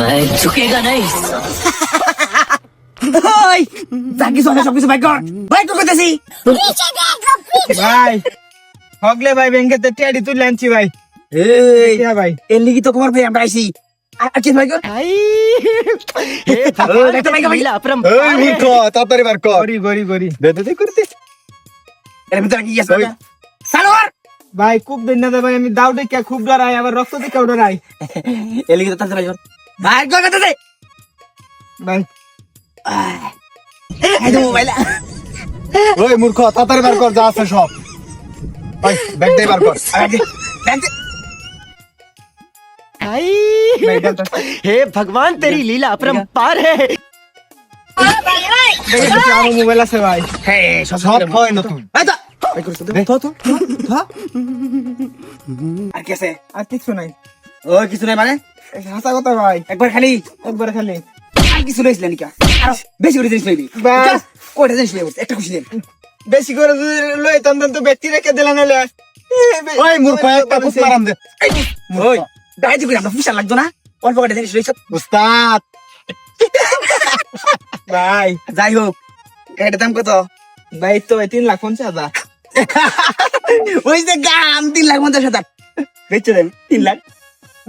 मैं झुकेगा नहीं। ওই যা কিছু আছে সবকিছু বাইক কর, বাইক করতেছি। ভাই হগলে ভাই ব্যাংকেতে টিয়াডি তুলে আনছি ভাই। এই হ্যাঁ ভাই, এর লিগি তো খবর ভাই আমরা আইছি। আর কি বাইক কর? একটা বাইক ভাই। এই মূর্খ তাড়াতাড়ি বার কর। গরি গরি গরি দে দে দে করতে। এর ভিতরে কি আছে? ওই। সালোয়ার। ভাই খুব দিন না ভাই, আমি দাউ দেখে খুব ডরাই, আবার রক্ত দেখে ডরাই এর লিগি তো তাড়াতাড়ি বাইক কর। বাইক কর করতেছি। ভাই। এই তো মোবাইল। ওই মূর্খ তাড়াতাড়ি বার কর যা আছে সব। ওই ব্যাগ দে বার কর। हे भगवान तेरी लीला अपरंपार है। আমার মোবাইল আছে ভাই। হ্যাঁ সব হয় নতুন। এই তো বাইক করছ তো। তো আর কি আছে? আর কিছু নাই। ওই কিছু নাই মানে? হাসা কথা ভাই, একবার খালি একবার খালি আর কিছু লইছিলেন নাকি? আর বেশি করে জিনিস লইলি। বাস। কয়টা জিনিস লইবি? একটা খুশি দেন। বেশি করে যদি লই তখন তো ব্যক্তি রেখে দিলাম নাহলে ওই মূর্খ একটা খুব মারাম দে। ওই ডাইতে করে আমরা ফুসা লাগতো না? অল্প কয়টা জিনিস লইছ। উস্তাদ ভাই। যাই হোক গাড়িটার দাম কত? ভাই তো 3,50,000। ওই যে গাম 3,50,000 বেচে দেন 3 লাখ।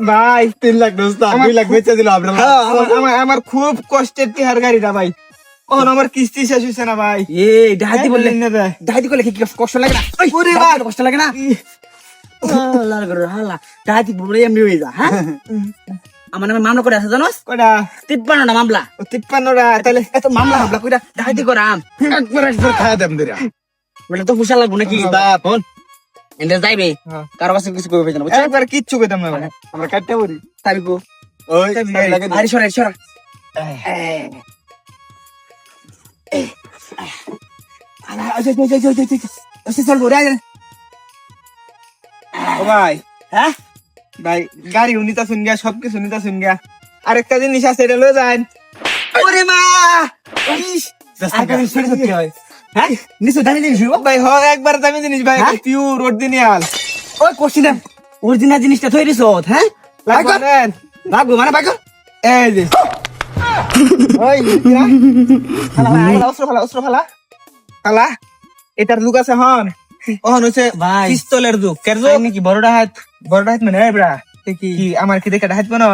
ভাই 3 লাখ না উস্তাদ 2 লাখ বেচে দিল আপনার। আমার খুব কষ্টের টিহার গাড়িটা ভাই, এখন আমার কিস্তি শেষ হয়েছে না ভাই। এই ডাইতে বললে না দেয়। ডাইতে করলে কি কষ্ট লাগে না? ওই ওরে ডাইতে বাপ। কষ্ট লাগে না? আল্লাহ করে হালা ডাইতে বলে এমনি হয়ে যা। হ্যাঁ আমার নামে মামলা করে আছে জানোস? কটা 53টা মামলা। 53টা, তাহলে এত মামলা হামলা কইরা ডাইতে করাম। একবার একবার খায়া দেম দিরা। বলে তো ফুসা লাগবো নাকি? উস্তাদ কোন এন্ডে যাইবে হ্যাঁ। কারো কাছে কিছু কইবে না বুঝছো? একবার কিচ্ছু পেতাম না ভাই। আমরা কাটতে পারি। তাবি কো ওই এই, লাগে আরে সরা সরা আলা আচ্ছা চল বড় আয়। ও ভাই, হ্যাঁ ভাই গাড়ি উনিতা শুন গিয়া, সবকিছু উনিতা শুন গিয়া, আরেকটা জিনিস আছে এটা লয়ে যান। ওরে মা ইস আর কোন ছেড়ে দিতে হয়? হ্যাঁ নিচে দাঁড়িয়ে দিন শুভ ভাই হ একবার দামি জিনিস ভাই, হ্যাঁ? Pure original. ওই কোশ্চেন অরিজিনাল জিনিসটা তৈরি সত হ্যাঁ লাগবে নেন। লাগবো মানে বাইক এই যে ওই ইরা, ফালা, অস্ত্র ফালা, অস্ত্র ফালা ফালা। এটার যুগ আছে হন, ওহন হচ্ছে ভাই। পিস্তলের যুগ। কের যুগ নাকি বড়টা হাত বড় হাত মানে এবড়া কি আমার কি দেখে হাত বানো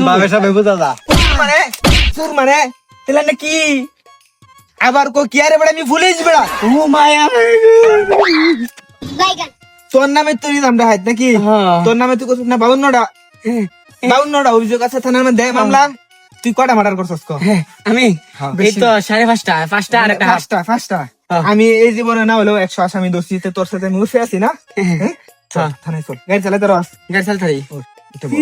বাবে সবে বুঝা যা। মানে সুর মানে তেলা নাকি আবার কো কি আরে বড় আমি ভুলে যাই বড়। ও মায়া তোর নামে তুই নামটা হাত নাকি? হ্যাঁ। তোর নামে তুই কইছিস না 52টা অভিযোগ আছে থানার মধ্যে মামলা। তুই কয়টা মার্ডার করছস ক? আমি হ্যাঁ, এই তো 5:30 আর একটা ফার্স্টটা হ্যাঁ। আমি এই জীবনে না হলেও 100 আসামি দোষী, তোর সাথে আমি উঠে আছি না। হ্যাঁ? চল, থানায় চল, গাড়ি চালাতে রস। গাড়ি চাল থারি এটা বল।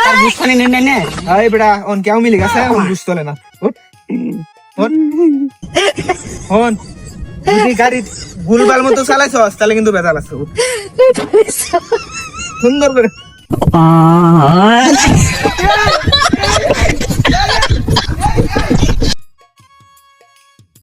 আর বুঝখানি নে নে এই বেটা অন কেউ মিলে গেছে, অন বুঝ চলে না। উঠ, উঠ। হন যদি গাড়ি ভুলভাল মতো চালাইছস তাহলে কিন্তু বেজাল আছে। উঠ। সুন্দর করে